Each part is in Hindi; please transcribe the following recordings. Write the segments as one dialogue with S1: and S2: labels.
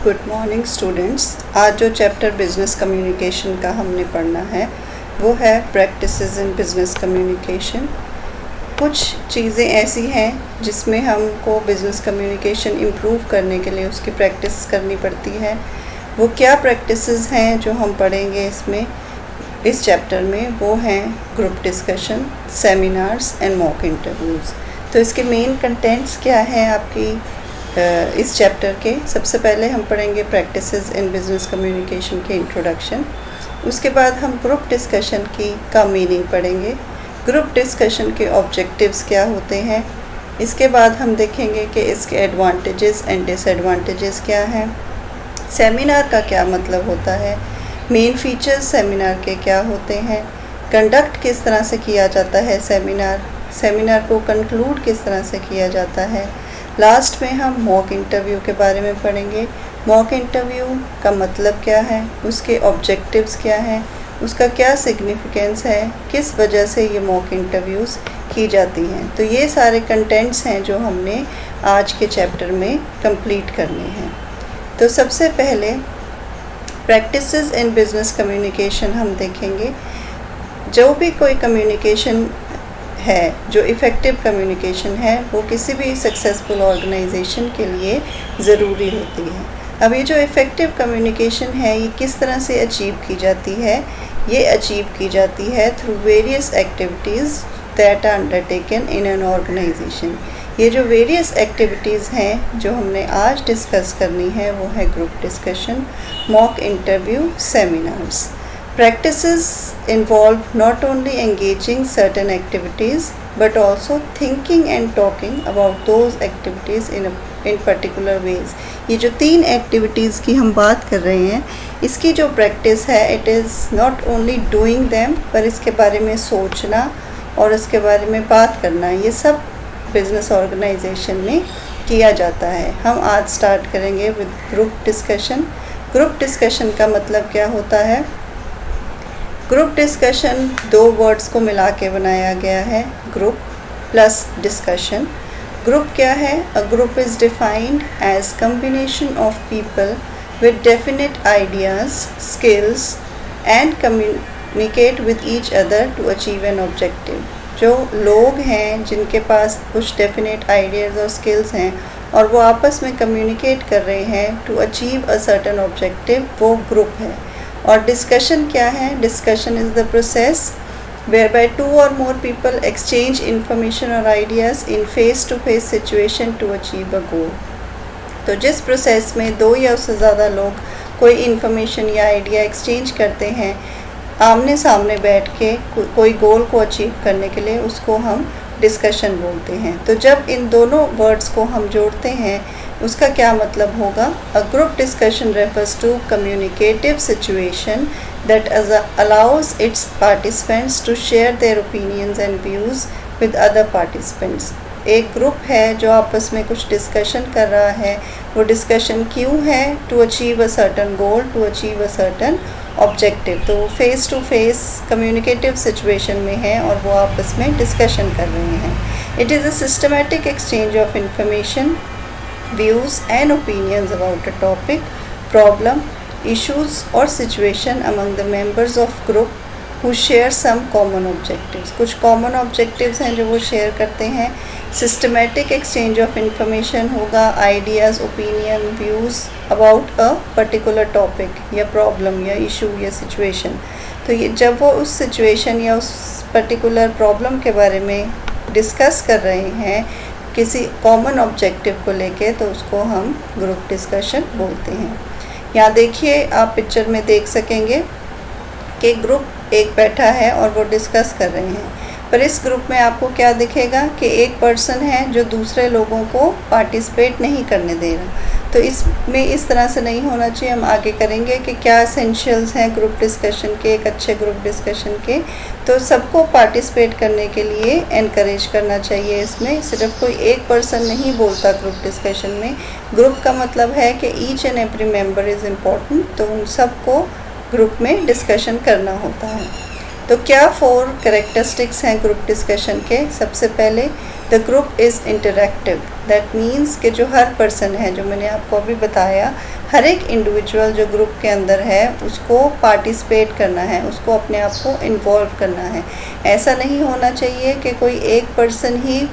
S1: Good morning students. आज जो चैप्टर बिजनेस कम्युनिकेशन का हमने पढ़ना है वो है प्रैक्टिसेस इन बिजनेस कम्युनिकेशन। कुछ चीज़ें ऐसी हैं जिसमें हमको बिजनेस कम्युनिकेशन इम्प्रूव करने के लिए उसकी प्रैक्टिस करनी पड़ती है। वो क्या प्रैक्टिसेस हैं जो हम पढ़ेंगे इसमें इस चैप्टर में, वो हैं group discussion, seminars and mock interviews. तो इसके मेन कंटेंट्स क्या हैं आपकी इस चैप्टर के? सबसे पहले हम पढ़ेंगे प्रैक्टिसेस इन बिजनेस कम्युनिकेशन के इंट्रोडक्शन। उसके बाद हम ग्रुप डिस्कशन का मीनिंग पढ़ेंगे, ग्रुप डिस्कशन के ऑब्जेक्टिव्स क्या होते हैं। इसके बाद हम देखेंगे कि इसके एडवांटेजेस एंड डिसएडवांटेजेस क्या हैं, सेमिनार का क्या मतलब होता है, मेन फीचर्स सेमिनार के क्या होते हैं, कंडक्ट किस तरह से किया जाता है सेमिनार को कंक्लूड किस तरह से किया जाता है। लास्ट में हम मॉक इंटरव्यू के बारे में पढ़ेंगे। मॉक इंटरव्यू का मतलब क्या है, उसके ऑब्जेक्टिव्स क्या हैं, उसका क्या सिग्निफिकेंस है, किस वजह से ये मॉक इंटरव्यूज़ की जाती हैं। तो ये सारे कंटेंट्स हैं जो हमने आज के चैप्टर में कंप्लीट करने हैं। तो सबसे पहले प्रैक्टिसेस इन बिजनेस कम्युनिकेशन हम देखेंगे। जो भी कोई कम्युनिकेशन है, जो इफ़ेक्टिव कम्युनिकेशन है, वो किसी भी सक्सेसफुल ऑर्गेनाइजेशन के लिए ज़रूरी होती है। अब ये जो इफ़ेक्टिव कम्युनिकेशन है ये किस तरह से अचीव की जाती है? ये अचीव की जाती है through various activities that are undertaken in an organisation. ये जो वेरियस एक्टिविटीज़ हैं जो हमने आज डिस्कस करनी है वो है group discussion, mock interview, seminars. Practices involve not only engaging certain activities but also thinking and talking about those activities in particular ways। ये जो 3 एक्टिविटीज़ की हम बात कर रहे हैं इसकी जो प्रैक्टिस है it is not only doing them, पर इसके बारे में सोचना और इसके बारे में बात करना, ये सब बिजनेस ऑर्गेनाइजेशन में किया जाता है। हम आज स्टार्ट करेंगे with group discussion. Group discussion का मतलब क्या होता है? ग्रुप डिस्कशन 2 वर्ड्स को मिला के बनाया गया है, ग्रुप प्लस डिस्कशन। ग्रुप क्या है? A group is defined as combination of people with definite ideas, skills and communicate with each other to achieve an objective. जो लोग हैं जिनके पास कुछ डेफिनेट आइडियाज़ और स्किल्स हैं और वो आपस में कम्युनिकेट कर रहे हैं to achieve a certain objective, वो ग्रुप है। और डिस्कशन क्या है? Discussion is the process whereby 2 or more people exchange information or ideas in face-to-face situation to achieve a goal। तो जिस प्रोसेस में 2 या उससे ज़्यादा लोग कोई इन्फॉर्मेशन या आइडिया एक्सचेंज करते हैं आमने सामने बैठ के कोई गोल को अचीव करने के लिए, उसको हम डिस्कशन बोलते हैं। तो जब इन दोनों वर्ड्स को हम जोड़ते हैं उसका क्या मतलब होगा? A group discussion refers to communicative situation that allows its participants to share their opinions and views with other participants। एक ग्रुप है जो आपस में कुछ डिस्कशन कर रहा है। वो डिस्कशन क्यों है? To achieve a certain goal, to achieve a certain objective. तो face to face communicative situation में है और वो आपस में डिस्कशन कर रहे हैं। It is a systematic exchange of information, views and opinions about a topic, problem, issues or situation among the members of group who share some common objectives। कुछ common objectives हैं जो वो share करते हैं। systematic exchange of information होगा ideas, opinion, views about a particular topic या problem या issue या situation। तो ये जब वो उस situation या उस particular problem के बारे में discuss कर रहे हैं किसी कॉमन ऑब्जेक्टिव को लेके, तो उसको हम ग्रुप डिस्कशन बोलते हैं। यहाँ देखिए, आप पिक्चर में देख सकेंगे कि ग्रुप एक बैठा है और वो डिस्कस कर रहे हैं, पर इस ग्रुप में आपको क्या दिखेगा कि एक पर्सन है जो दूसरे लोगों को पार्टिसिपेट नहीं करने दे रहा। तो इसमें इस तरह से नहीं होना चाहिए। हम आगे करेंगे कि क्या एसेंशियल्स हैं ग्रुप डिस्कशन के, एक अच्छे ग्रुप डिस्कशन के। तो सबको पार्टिसिपेट करने के लिए एनकरेज करना चाहिए। इसमें सिर्फ कोई एक पर्सन नहीं बोलता ग्रुप डिस्कशन में। ग्रुप का मतलब है कि each and every member is important, तो उन सबको ग्रुप में डिस्कशन करना होता है। तो क्या 4 कैरेक्टरिस्टिक्स हैं ग्रुप डिस्कशन के? सबसे पहले the group is interactive, that means कि जो हर पर्सन है, जो मैंने आपको अभी बताया, हर एक इंडिविजुअल जो ग्रुप के अंदर है उसको पार्टिसिपेट करना है, उसको अपने आप को इन्वॉल्व करना है। ऐसा नहीं होना चाहिए कि कोई एक पर्सन ही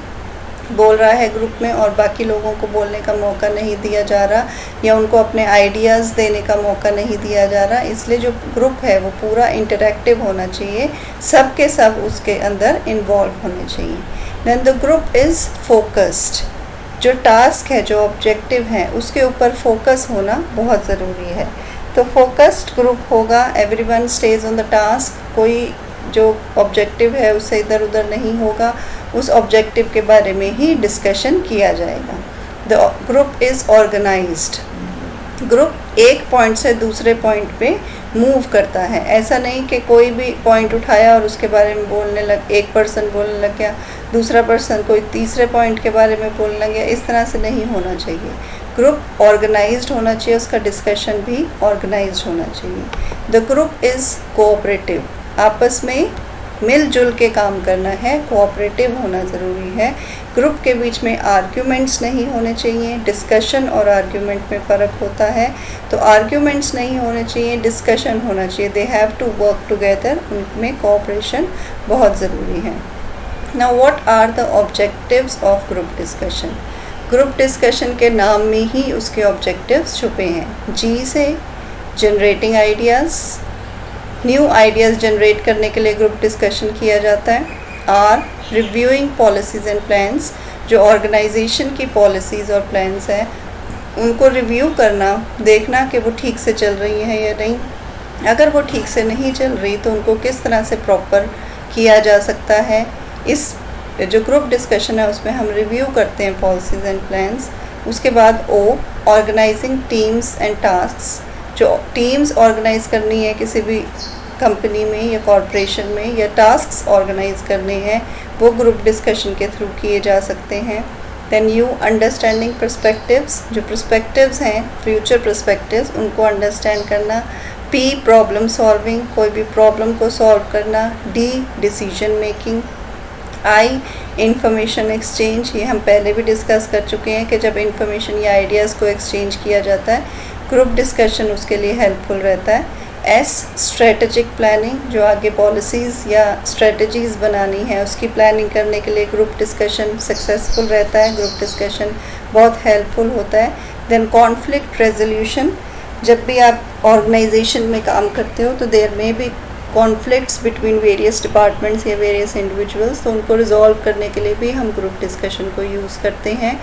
S1: बोल रहा है ग्रुप में और बाकी लोगों को बोलने का मौका नहीं दिया जा रहा या उनको अपने आइडियाज़ देने का मौका नहीं दिया जा रहा। इसलिए जो ग्रुप है वो पूरा इंटरैक्टिव होना चाहिए, सब के सब उसके अंदर इन्वॉल्व होने चाहिए। Then the group is focused, जो टास्क है, जो ऑब्जेक्टिव है, उसके ऊपर फोकस होना बहुत ज़रूरी है। तो फोकस्ड ग्रुप होगा, everyone stage on the task, कोई जो ऑब्जेक्टिव है उससे इधर उधर नहीं होगा, उस ऑब्जेक्टिव के बारे में ही डिस्कशन किया जाएगा। The group is organised, group एक पॉइंट से दूसरे पॉइंट पे मूव करता है। ऐसा नहीं कि कोई भी पॉइंट उठाया और उसके बारे में बोलने लग, एक पर्सन बोलने लग गया, दूसरा पर्सन कोई तीसरे पॉइंट के बारे में बोलने लग गया। इस तरह से नहीं होना चाहिए। ग्रुप ऑर्गेनाइज्ड होना चाहिए, उसका डिस्कशन भी ऑर्गेनाइज्ड होना चाहिए। द ग्रुप इज़ कोऑपरेटिव, आपस में मिलजुल के काम करना है, कोऑपरेटिव होना ज़रूरी है। ग्रुप के बीच में आर्ग्यूमेंट्स नहीं होने चाहिए, डिस्कशन और आर्ग्यूमेंट में फ़र्क होता है। तो आर्ग्यूमेंट्स नहीं होने चाहिए, डिस्कशन होना चाहिए। They have to work together, उनमें कोऑपरेशन बहुत ज़रूरी है। Now what are the objectives of group discussion? Group discussion के नाम में ही उसके ऑब्जेक्टिव्स छुपे हैं। जी से generating ideas, new ideas generate करने के लिए ग्रुप डिस्कशन किया जाता है। Or reviewing policies and plans, जो ऑर्गेनाइजेशन की पॉलिसीज़ और प्लान्स हैं उनको रिव्यू करना, देखना कि वो ठीक से चल रही हैं या नहीं। अगर वो ठीक से नहीं चल रही तो उनको किस तरह से प्रॉपर किया जा सकता है। इस जो ग्रुप डिस्कशन है उसमें हम रिव्यू करते हैं पॉलिसीज़ एंड प्लान्स। उसके बाद ओ ऑर्गेनाइजिंग टीम्स एंड टास्क्स, जो टीम्स ऑर्गेनाइज करनी है किसी भी कंपनी में या कॉरपोरेशन में, या टास्क्स ऑर्गेनाइज करने हैं, वो ग्रुप डिस्कशन के थ्रू किए जा सकते हैं। दैन यू अंडरस्टैंडिंग पर्सपेक्टिव्स, जो पर्सपेक्टिव्स हैं फ्यूचर पर्सपेक्टिव्स, उनको अंडरस्टैंड करना। पी प्रॉब्लम सॉल्विंग, कोई भी प्रॉब्लम को सॉल्व करना। D decision making. I information exchange, ये हम पहले भी डिस्कस कर चुके हैं कि जब इंफॉर्मेशन या आइडियाज़ को एक्सचेंज किया जाता है ग्रुप डिस्कशन उसके लिए हेल्पफुल रहता है। एस स्ट्रेटजिक प्लानिंग, जो आगे पॉलिसीज़ या स्ट्रेटजीज़ बनानी है उसकी प्लानिंग करने के लिए ग्रुप डिस्कशन सक्सेसफुल रहता है, ग्रुप डिस्कशन बहुत हेल्पफुल होता है। देन कॉन्फ्लिक्ट रेजोल्यूशन, जब भी आप ऑर्गेनाइजेशन में काम करते हो तो देयर में भी कॉन्फ्लिक्ट्स बिटवीन वेरियस डिपार्टमेंट्स या वेरियस इंडिविजुअल्स, तो उनको रिजॉल्व करने के लिए भी हम ग्रुप डिस्कशन को यूज़ करते हैं।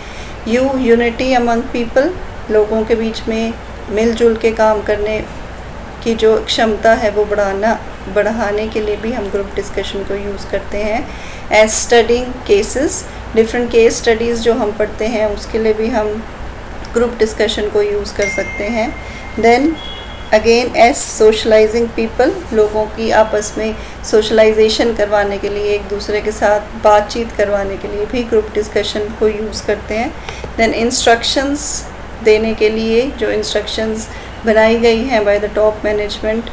S1: यू यूनिटी अमंग पीपल, लोगों के बीच में मिलजुल के काम करने की जो क्षमता है वो बढ़ाने के लिए भी हम ग्रुप डिस्कशन को यूज़ करते हैं। As studying cases, different case studies जो हम पढ़ते हैं उसके लिए भी हम ग्रुप डिस्कशन को यूज़ कर सकते हैं। Then again as socialising people, लोगों की आपस में सोशलाइजेशन करवाने के लिए, एक दूसरे के साथ बातचीत करवाने के लिए भी ग्रुप डिस्कशन को यूज़ करते हैं। देन इंस्ट्रक्शंस देने के लिए, जो इंस्ट्रक्शंस बनाई गई हैं बाय द टॉप मैनेजमेंट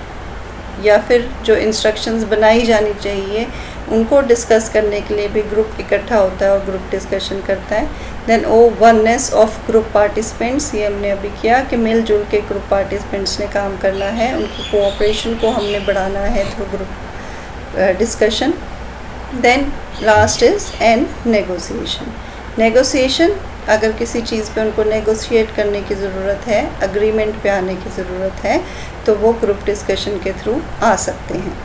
S1: या फिर जो इंस्ट्रक्शंस बनाई जानी चाहिए उनको डिस्कस करने के लिए भी ग्रुप इकट्ठा होता है और ग्रुप डिस्कशन करता है। Then oh oneness of group participants, ये हमने अभी किया कि मिलजुल के ग्रुप पार्टिसिपेंट्स ने काम करना है, उनकी कोऑपरेशन को हमने बढ़ाना है through group discussion. Then last is an negotiation. Negotiation, अगर किसी चीज़ पे उनको नेगोशिएट करने की ज़रूरत है, अग्रीमेंट पे आने की ज़रूरत है, तो वो ग्रुप डिस्कशन के थ्रू आ सकते हैं।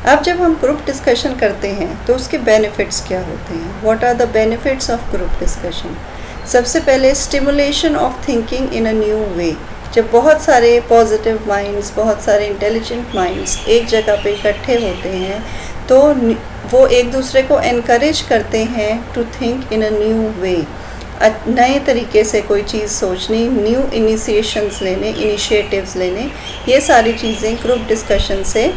S1: अब जब हम ग्रुप डिस्कशन करते हैं तो उसके बेनिफिट्स क्या होते हैं? What are the benefits of group discussion? सबसे पहले stimulation of thinking in a new way. जब बहुत सारे पॉजिटिव माइंड्स, बहुत सारे इंटेलिजेंट माइंड्स एक जगह पे इकट्ठे होते हैं तो वो एक दूसरे को एनकरेज करते हैं to think in a new way, नए तरीके से कोई चीज़ सोचनी, न्यू इनिशिएशंस लेने, इनिशिएटिव्स लेने, ये सारी चीज़ें ग्रुप डिस्कशन से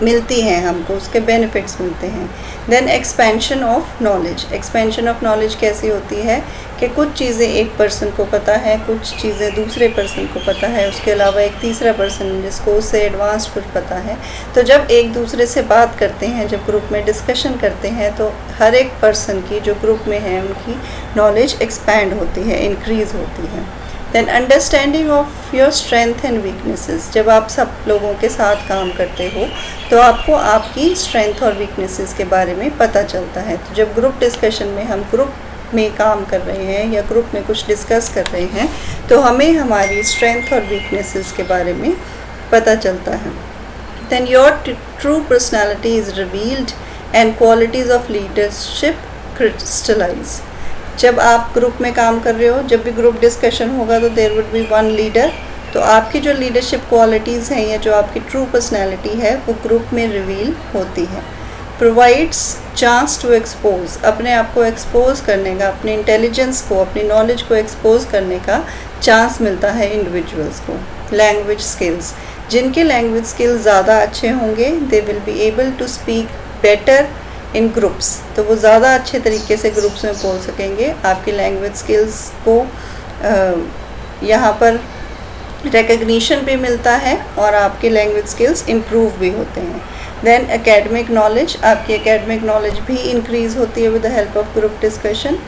S1: मिलती हैं हमको, उसके बेनिफिट्स मिलते हैं। Then expansion of knowledge. Expansion of knowledge कैसी होती है कि कुछ चीज़ें एक पर्सन को पता है, कुछ चीज़ें दूसरे पर्सन को पता है, उसके अलावा एक तीसरा पर्सन जिसको उससे एडवांस कुछ पता है। तो जब एक दूसरे से बात करते हैं, जब ग्रुप में डिस्कशन करते हैं, तो हर एक पर्सन की जो ग्रुप में है उनकी नॉलेज एक्सपैंड होती है, इंक्रीज़ होती है। Then understanding of your strength and weaknesses. जब आप सब लोगों के साथ काम करते हो तो आपको आपकी स्ट्रेंथ और वीकनेसेस के बारे में पता चलता है। तो जब ग्रुप डिस्कशन में हम ग्रुप में काम कर रहे हैं या ग्रुप में कुछ डिस्कस कर रहे हैं तो हमें हमारी स्ट्रेंथ और वीकनेसेस के बारे में पता चलता है। Then your true personality is revealed and qualities of leadership crystallise. जब आप ग्रुप में काम कर रहे हो, जब भी ग्रुप डिस्कशन होगा तो there would be one leader, तो आपकी जो लीडरशिप क्वालिटीज़ हैं या जो आपकी ट्रू पर्सनैलिटी है वो ग्रुप में रिवील होती है। Provides chance to expose. अपने आप को एक्सपोज करने का, अपने इंटेलिजेंस को, अपनी नॉलेज को एक्सपोज करने का चांस मिलता है इंडिविजुअल्स को। Language skills. जिनके लैंग्वेज स्किल्स ज़्यादा अच्छे होंगे they will be able to speak better in groups, तो वो ज़्यादा अच्छे तरीके से ग्रुप्स में बोल सकेंगे। आपकी लैंग्वेज स्किल्स को यहाँ पर रिकग्निशन भी मिलता है और आपके लैंग्वेज स्किल्स इम्प्रूव भी होते हैं। Then academic knowledge. आपकी एकेडमिक नॉलेज भी इंक्रीज़ होती है with the help of group discussion.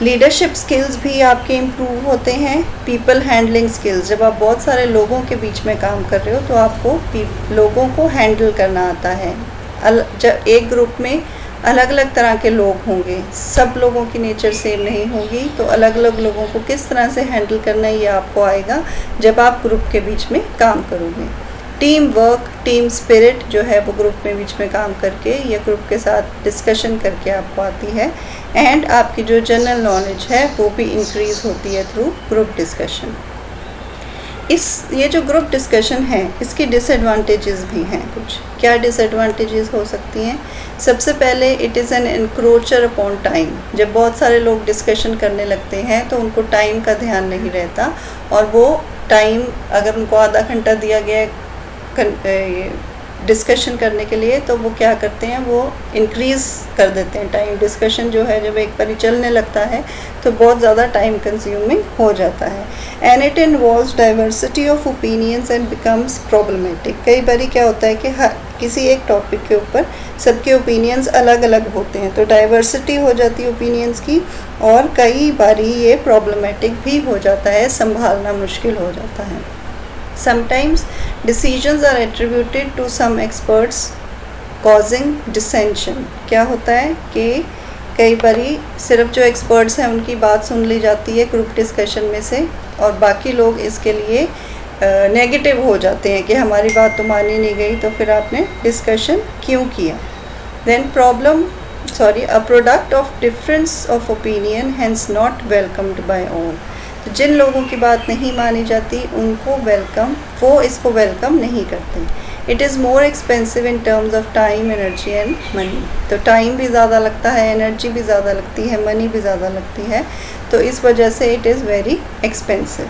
S1: Leadership skills भी आपके इम्प्रूव होते हैं। People handling skills. जब आप बहुत सारे लोगों के बीच में काम कर रहे हो तो आपको लोगों को हैंडल करना आता है। जब एक ग्रुप में अलग अलग तरह के लोग होंगे, सब लोगों की नेचर सेम नहीं होगी, तो अलग अलग लोगों को किस तरह से हैंडल करना है ये आपको आएगा जब आप ग्रुप के बीच में काम करोगे। टीम वर्क, टीम स्पिरिट जो है वो ग्रुप में बीच में काम करके या ग्रुप के साथ डिस्कशन करके आपको आती है। एंड आपकी जो जनरल नॉलेज है वो भी इंक्रीज़ होती है थ्रू ग्रुप डिस्कशन। ये जो ग्रुप डिस्कशन है इसके डिसएडवांटेजेस भी हैं कुछ। क्या डिसएडवांटेजेस हो सकती हैं? सबसे पहले it is an encroacher upon time. जब बहुत सारे लोग डिस्कशन करने लगते हैं तो उनको टाइम का ध्यान नहीं रहता और वो टाइम, अगर उनको आधा घंटा दिया गया है डिस्कशन करने के लिए, तो वो क्या करते हैं, वो इंक्रीज़ कर देते हैं टाइम। डिस्कशन जो है जब एक बार चलने लगता है तो बहुत ज़्यादा टाइम कंज्यूमिंग हो जाता है। And it involves diversity of opinions and becomes problematic. कई बार क्या होता है कि किसी एक टॉपिक के ऊपर सबके ओपिनियंस अलग अलग होते हैं, तो डाइवर्सिटी हो जाती है ओपिनियंस की और कई बार ये प्रॉब्लमेटिक भी हो जाता है, संभालना मुश्किल हो जाता है। Sometimes decisions are attributed to some experts causing dissension। क्या होता है कि कई बारी सिर्फ जो एक्सपर्ट्स हैं उनकी बात सुन ली जाती है ग्रुप डिस्कशन में से और बाकी लोग इसके लिए नेगेटिव हो जाते हैं कि हमारी बात तो मानी नहीं गई, तो फिर आपने डिस्कशन क्यों किया। Then a product of difference of opinion hence not welcomed by all। जिन लोगों की बात नहीं मानी जाती वो इसको वेलकम नहीं करते। It is more expensive in terms of time, energy and money. तो टाइम भी ज़्यादा लगता है, एनर्जी भी ज़्यादा लगती है, मनी भी ज़्यादा लगती है, तो इस वजह से it is very expensive.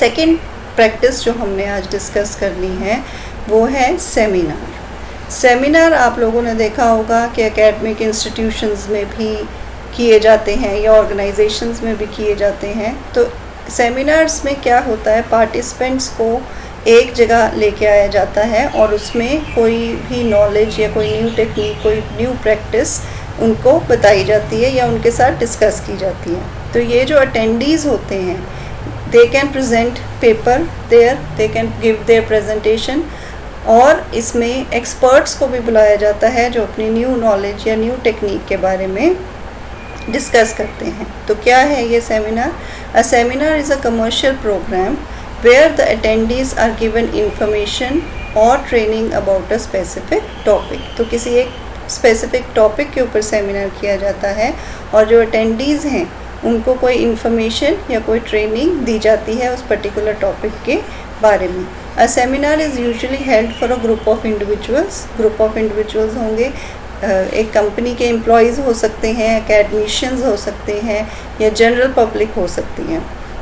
S1: Second practice जो हमने आज डिस्कस करनी है वो है सेमिनार। सेमिनार आप लोगों ने देखा होगा कि एकेडमिक इंस्टीट्यूशंस में भी किए जाते हैं या ऑर्गेनाइजेशंस में भी किए जाते हैं। तो सेमिनार्स में क्या होता है, पार्टिसिपेंट्स को एक जगह लेके आया जाता है और उसमें कोई भी नॉलेज या कोई न्यू टेक्निक, कोई न्यू प्रैक्टिस उनको बताई जाती है या उनके साथ डिस्कस की जाती है। तो ये जो अटेंडीज़ होते हैं they can present paper there, they can give their presentation, और इसमें एक्सपर्ट्स को भी बुलाया जाता है जो अपनी न्यू नॉलेज या न्यू टेक्निक के बारे में डिस्कस करते हैं। तो क्या है ये seminar? A seminar is a commercial programme where the attendees are given information और training about a specific topic. तो किसी एक स्पेसिफिक टॉपिक के ऊपर सेमिनार किया जाता है और जो अटेंडीज़ हैं उनको कोई इंफॉर्मेशन या कोई ट्रेनिंग दी जाती है उस पर्टिकुलर टॉपिक के बारे में। अ seminar is usually held for a group of individuals. Group of individuals होंगे, एक कंपनी के एम्प्लॉयज़ हो सकते हैं, एकेडमिशियंस हो सकते हैं या जनरल पब्लिक हो सकती हैं।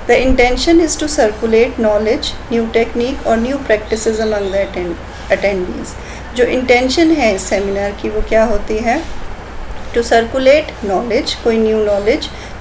S1: The intention is to circulate knowledge, new technique और new practices among the attendees. जो इंटेंशन है इस सेमिनार की वो क्या होती है? टू सर्कुलेट नॉलेज,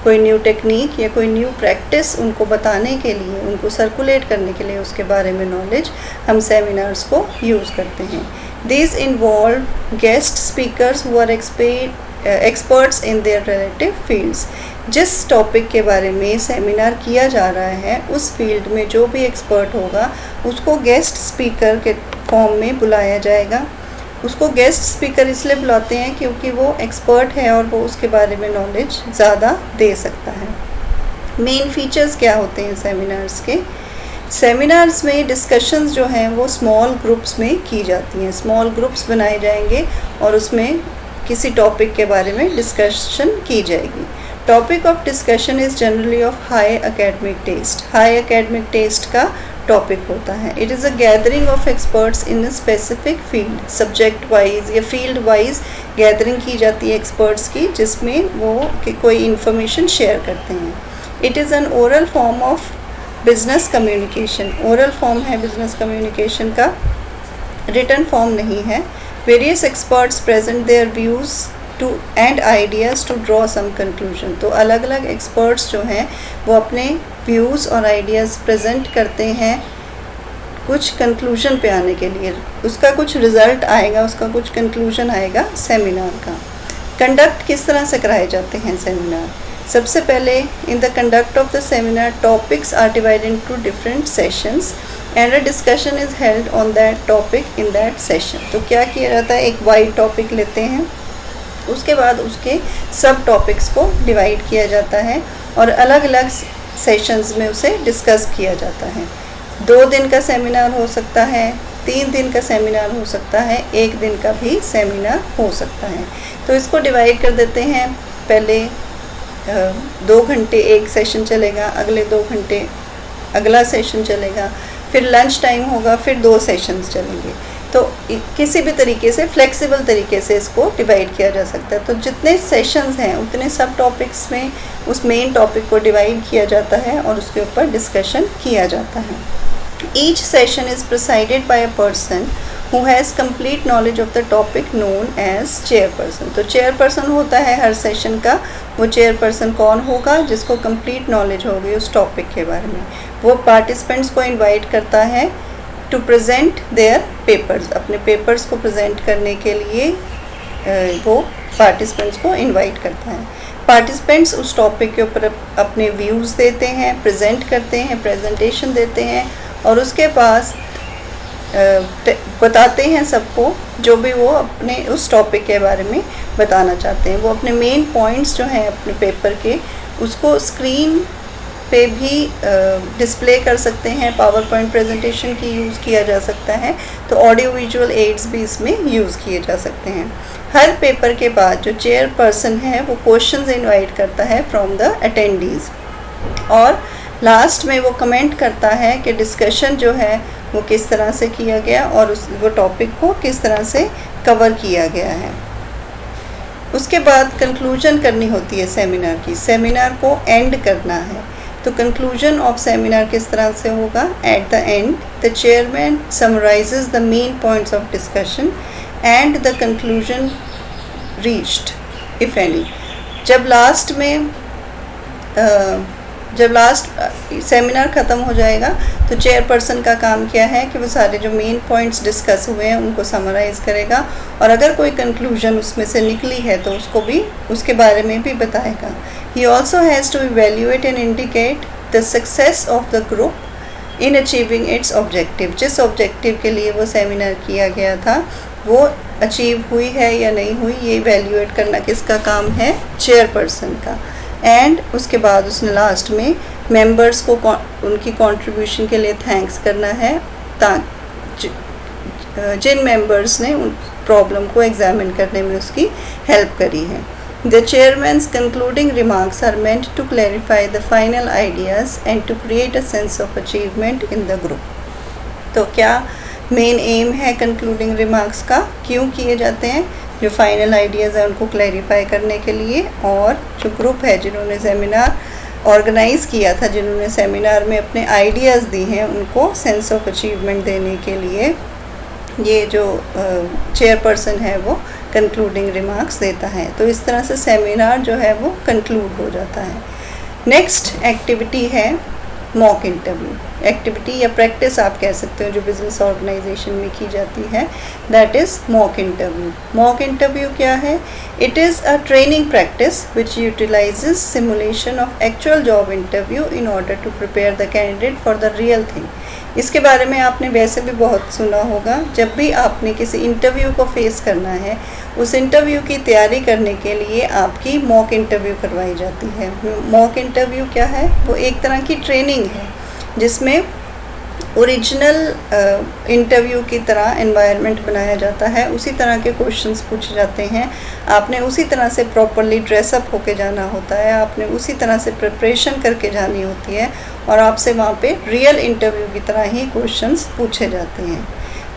S1: कोई न्यू टेक्निक या कोई न्यू प्रैक्टिस उनको बताने के लिए, उनको सर्कुलेट करने के लिए उसके बारे में नॉलेज हम सेमिनार्स को यूज़ करते हैं। These involve guest speakers who are experts in their relative fields. जिस टॉपिक के बारे में सेमिनार किया जा रहा है उस फील्ड में जो भी एक्सपर्ट होगा उसको गेस्ट स्पीकर के फॉर्म में बुलाया जाएगा। उसको गेस्ट स्पीकर इसलिए बुलाते हैं क्योंकि वो एक्सपर्ट है और वो उसके बारे में नॉलेज ज़्यादा दे सकता है। मेन फीचर्स क्या होते हैं सेमिनार्स के? सेमिनार्स में डिस्कशंस जो हैं वो स्मॉल ग्रुप्स में की जाती हैं। स्मॉल ग्रुप्स बनाए जाएंगे और उसमें किसी टॉपिक के बारे में डिस्कशन की जाएगी। Topic of discussion is generally of high academic taste. High academic taste का टॉपिक होता है। It is a gathering of experts in a specific field. Subject wise या फील्ड वाइज गैदरिंग की जाती है एक्सपर्ट्स की, जिसमें वो कोई इन्फॉर्मेशन शेयर करते हैं। It is an oral form of business communication. Oral form है बिजनेस कम्युनिकेशन का, रिटन फॉर्म नहीं है। Various experts present their views to and ideas to draw some conclusion. तो अलग अलग एक्सपर्ट्स जो हैं वो अपने व्यूज़ और आइडियाज़ प्रेजेंट करते हैं कुछ कंक्लूजन पे आने के लिए। उसका कुछ रिज़ल्ट आएगा, उसका कुछ कंक्लूजन आएगा सेमिनार का। कंडक्ट किस तरह से कराए जाते हैं सेमिनार? सबसे पहले in the conduct of the seminar topics are divided into different sessions and a discussion is held on that topic in that session. तो क्या किया जाता है, एक वाइड टॉपिक लेते हैं, उसके बाद उसके सब टॉपिक्स को डिवाइड किया जाता है और अलग अलग सेशंस में उसे डिस्कस किया जाता है। 2 दिन का सेमिनार हो सकता है, 3 दिन का सेमिनार हो सकता है, 1 दिन का भी सेमिनार हो सकता है। तो इसको डिवाइड कर देते हैं। पहले 2 घंटे एक सेशन चलेगा, अगले 2 घंटे अगला सेशन चलेगा, फिर लंच टाइम होगा, फिर 2 सेशंस चलेंगे। तो किसी भी तरीके से फ्लेक्सिबल तरीके से इसको डिवाइड किया जा सकता है। तो जितने सेशंस हैं उतने सब टॉपिक्स में उस मेन टॉपिक को डिवाइड किया जाता है और उसके ऊपर डिस्कशन किया जाता है। Each session is presided bye a person who has complete knowledge of the topic known as chairperson। तो चेयरपर्सन होता है हर सेशन का। वो चेयरपर्सन कौन होगा? जिसको कंप्लीट नॉलेज होगी उस टॉपिक के बारे में। वो पार्टिसिपेंट्स को इनवाइट करता है टू प्रेजेंट देयर पेपर्स। अपने पेपर्स को प्रेजेंट करने के लिए वो पार्टिसिपेंट्स को इनवाइट करता है। पार्टिसिपेंट्स उस टॉपिक के ऊपर अपने व्यूज़ देते हैं, प्रेजेंट करते हैं, प्रेजेंटेशन देते हैं और उसके पास बताते हैं सबको जो भी वो अपने उस टॉपिक के बारे में बताना चाहते हैं। वो अपने मेन पॉइंट्स जो हैं अपने पेपर के उसको स्क्रीन पे भी डिस्प्ले कर सकते हैं। पावर पॉइंट प्रेजेंटेशन की यूज़ किया जा सकता है, तो ऑडियो विजुअल एड्स भी इसमें यूज़ किए जा सकते हैं। हर पेपर के बाद जो चेयरपर्सन है वो क्वेश्चंस इनवाइट करता है फ्रॉम द अटेंडीज़ और लास्ट में वो कमेंट करता है कि डिस्कशन जो है वो किस तरह से किया गया और वो टॉपिक को किस तरह से कवर किया गया है। उसके बाद कंक्लूजन करनी होती है सेमिनार की। सेमिनार को एंड करना है, तो कंक्लूजन ऑफ सेमिनार किस तरह से होगा? At the end the chairman summarises the main points of discussion and the conclusion reached if any. जब लास्ट सेमिनार ख़त्म हो जाएगा तो चेयरपर्सन का काम क्या है कि वो सारे जो मेन पॉइंट्स डिस्कस हुए हैं उनको समराइज़ करेगा और अगर कोई कंक्लूजन उसमें से निकली है तो उसको भी उसके बारे में भी बताएगा। He also has to evaluate and indicate the success of the group in achieving its objective. जिस ऑब्जेक्टिव के लिए वो सेमिनार किया गया था वो अचीव हुई है या नहीं हुई, ये इवेल्यूएट करना किसका काम है? चेयरपर्सन का। एंड उसके बाद उसने लास्ट में मेंबर्स को उनकी कंट्रीब्यूशन के लिए थैंक्स करना है जिन मेंबर्स ने उन प्रॉब्लम को एग्जामिन करने में उसकी हेल्प करी है। The chairman's concluding remarks are meant to clarify the final ideas and to create a sense of achievement in the group. तो क्या मेन एम है कंक्लूडिंग रिमार्क्स का? क्यों किए जाते हैं? जो फाइनल आइडियाज़ हैं उनको क्लैरिफाई करने के लिए और जो ग्रुप है जिन्होंने सेमिनार ऑर्गेनाइज़ किया था, जिन्होंने सेमिनार में अपने आइडियाज़ दी हैं, उनको सेंस ऑफ अचीवमेंट देने के लिए ये जो चेयरपर्सन है वो कंक्लूडिंग रिमार्क्स देता है। तो इस तरह से सेमिनार जो है वो कंक्लूड हो जाता है। नेक्स्ट एक्टिविटी है मॉक इंटरव्यू। एक्टिविटी या प्रैक्टिस आप कह सकते हो जो बिजनेस ऑर्गेनाइजेशन में की जाती है, that is mock interview. Mock interview क्या है? It is a training practice which utilises simulation of actual job interview in order to prepare the candidate for the real thing. इसके बारे में आपने वैसे भी बहुत सुना होगा। जब भी आपने किसी इंटरव्यू को फेस करना है, उस इंटरव्यू की तैयारी करने के लिए आपकी मॉक इंटरव्यू करवाई जाती है। मॉक इंटरव्यू क्या है? वो एक तरह की ट्रेनिंग है जिसमें ओरिजिनल इंटरव्यू की तरह एनवायरनमेंट बनाया जाता है, उसी तरह के क्वेश्चंस पूछे जाते हैं। आपने उसी तरह से प्रॉपरली ड्रेसअप होके जाना होता है, आपने उसी तरह से प्रिपरेशन करके जानी होती है और आपसे वहाँ पे रियल इंटरव्यू की तरह ही क्वेश्चंस पूछे जाते हैं।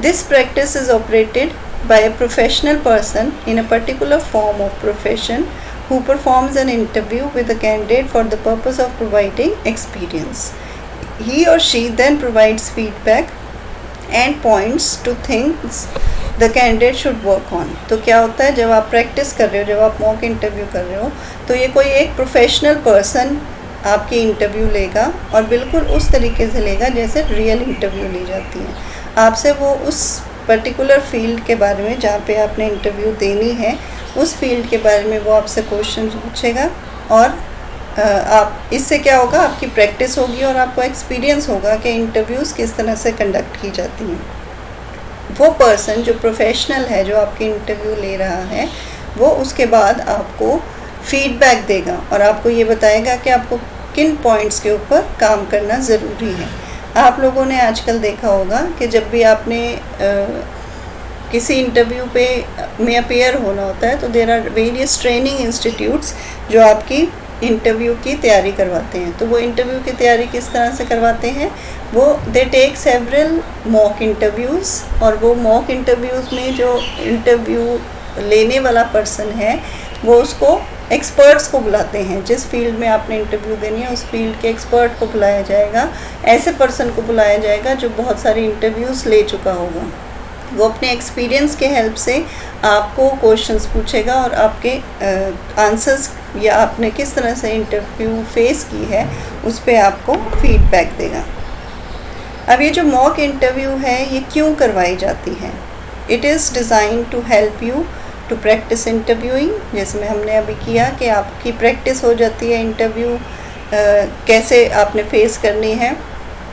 S1: This practice is operated by a professional person in a particular form of profession who performs an interview with the candidate for the purpose of providing experience. He or she then provides feedback and points to things the candidate should work on. तो क्या होता है, जब आप प्रैक्टिस कर रहे हो, जब आप मॉक इंटरव्यू कर रहे हो, तो ये कोई एक प्रोफेशनल पर्सन आपकी इंटरव्यू लेगा और बिल्कुल उस तरीके से लेगा जैसे रियल इंटरव्यू ली जाती है। आपसे वो उस पर्टिकुलर फील्ड के बारे में जहाँ पे आपने इंटरव्यू देनी है, उस फील्ड के बारे में वो आपसे क्वेश्चन पूछेगा और आप इससे क्या होगा, आपकी प्रैक्टिस होगी और आपको एक्सपीरियंस होगा कि इंटरव्यूज़ किस तरह से कंडक्ट की जाती हैं। वो पर्सन जो प्रोफेशनल है, जो आपकी इंटरव्यू ले रहा है, वो उसके बाद आपको फीडबैक देगा और आपको ये बताएगा कि आपको किन पॉइंट्स के ऊपर काम करना ज़रूरी है। आप लोगों ने आजकल देखा होगा कि जब भी आपने किसी इंटरव्यू पे में अपेयर होना होता है तो there are various training institutes जो आपकी इंटरव्यू की तैयारी करवाते हैं। तो वो इंटरव्यू की तैयारी किस तरह से करवाते हैं? वो they take several mock interviews और वो मॉक इंटरव्यूज़ में जो इंटरव्यू लेने वाला पर्सन है वो उसको एक्सपर्ट्स को बुलाते हैं। जिस फील्ड में आपने इंटरव्यू देनी है उस फील्ड के एक्सपर्ट को बुलाया जाएगा, ऐसे पर्सन को बुलाया जाएगा जो बहुत सारी इंटरव्यूज़ ले चुका होगा। वो अपने एक्सपीरियंस के हेल्प से आपको क्वेश्चंस पूछेगा और आपके आंसर्स या आपने किस तरह से इंटरव्यू फेस की है उस पर आपको फीडबैक देगा। अब ये जो मॉक इंटरव्यू है ये क्यों करवाई जाती है? It is design to help you to practise interviewing, जैसे हमने अभी किया कि आपकी प्रैक्टिस हो जाती है इंटरव्यू कैसे आपने फेस करनी है।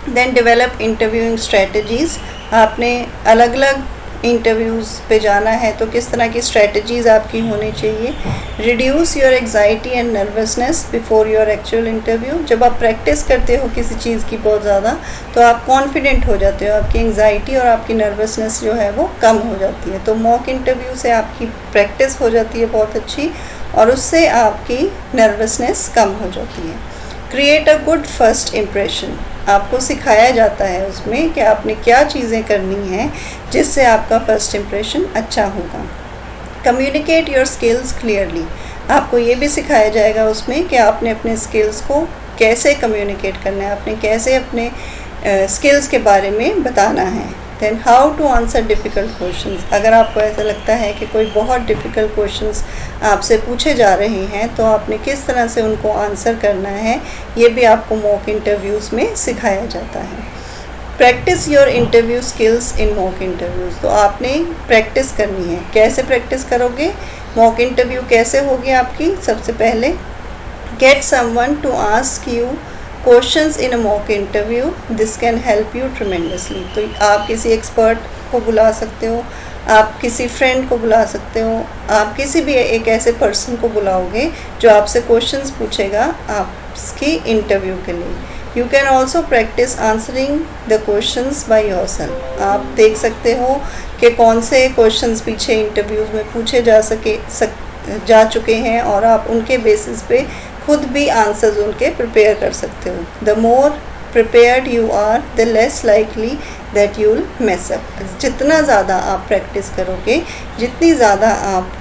S1: देन डेवलप इंटरव्यूइंग स्ट्रेटजीज़, आपने अलग अलग इंटरव्यूज़ पे जाना है तो किस तरह की स्ट्रेटजीज़ आपकी होनी चाहिए। Reduce your anxiety and nervousness before your actual interview, जब आप प्रैक्टिस करते हो किसी चीज़ की बहुत ज़्यादा तो आप कॉन्फिडेंट हो जाते हो, आपकी एग्जाइटी और आपकी नर्वसनेस जो है वो कम हो जाती है। तो मॉक इंटरव्यू से आपकी प्रैक्टिस हो जाती है बहुत अच्छी और उससे आपकी नर्वसनेस कम हो जाती है। Create a good first impression, आपको सिखाया जाता है उसमें कि आपने क्या चीज़ें करनी हैं जिससे आपका फर्स्ट इम्प्रेशन अच्छा होगा। कम्युनिकेट योर स्किल्स क्लियरली, आपको ये भी सिखाया जाएगा उसमें कि आपने अपने स्किल्स को कैसे कम्युनिकेट करना है, आपने कैसे अपने स्किल्स के बारे में बताना है। Then how to answer difficult questions, अगर आपको ऐसा लगता है कि कोई बहुत डिफ़िकल्ट क्वेश्चंस आपसे पूछे जा रहे हैं तो आपने किस तरह से उनको आंसर करना है, ये भी आपको मॉक इंटरव्यूज़ में सिखाया जाता है। Practice your interview skills in mock interviews, तो आपने प्रैक्टिस करनी है। कैसे प्रैक्टिस करोगे? मॉक इंटरव्यू कैसे होगी आपकी? सबसे पहले get someone to ask you questions in a mock interview, this can help you tremendously. तो आप किसी एक्सपर्ट को बुला सकते हो, आप किसी फ्रेंड को बुला सकते हो, आप किसी भी एक ऐसे पर्सन को बुलाओगे जो आपसे क्वेश्चंस पूछेगा आपकी इंटरव्यू के लिए। You can also practice answering the questions by yourself, आप देख सकते हो कि कौन से क्वेश्चंस पीछे इंटरव्यूज़ में पूछे जा चुके हैं और आप उनके बेसिस पे खुद भी आंसर्स उनके प्रिपेयर कर सकते हो। The more prepared you are the less likely that you will mess up, जितना ज़्यादा आप प्रैक्टिस करोगे, जितनी ज़्यादा आप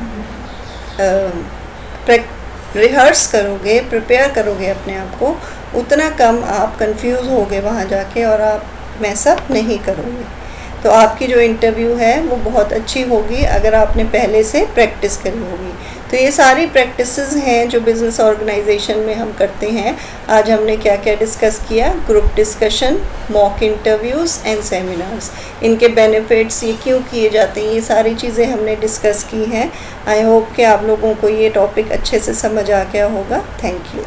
S1: रिहर्स करोगे, प्रिपेयर करोगे अपने आप को, उतना कम आप कंफ्यूज होगे वहाँ जाके और आप मैसअप नहीं करोगे। तो आपकी जो इंटरव्यू है वो बहुत अच्छी होगी अगर आपने पहले से प्रैक्टिस करी होगी। तो ये सारी प्रैक्टिसेस हैं जो बिज़नेस ऑर्गेनाइजेशन में हम करते हैं। आज हमने क्या क्या डिस्कस किया, group discussion, mock interviews and seminars, इनके बेनिफिट्स, ये क्यों किए जाते हैं, ये सारी चीज़ें हमने डिस्कस की हैं। आई होप कि आप लोगों को ये टॉपिक अच्छे से समझ आ गया होगा। Thank you.